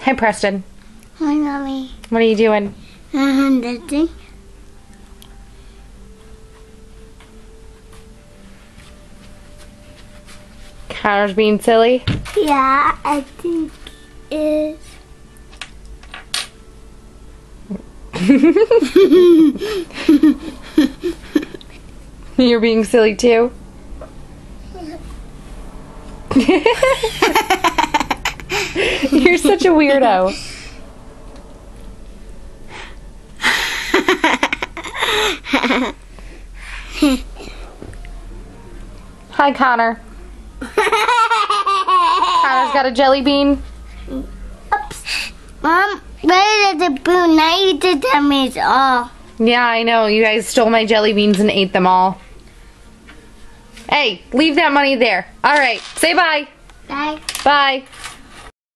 Hi, Preston. Hi, Mommy. What are you doing? That thing. Connor's being silly. Yeah, I think is. You're being silly too. You're such a weirdo. Hi, Connor. Connor's got a jelly bean. Oops. Mom, where is the spoon? Now you did tell me it's all. Yeah, I know. You guys stole my jelly beans and ate them all. Hey, leave that money there. All right, say bye. Bye. Bye.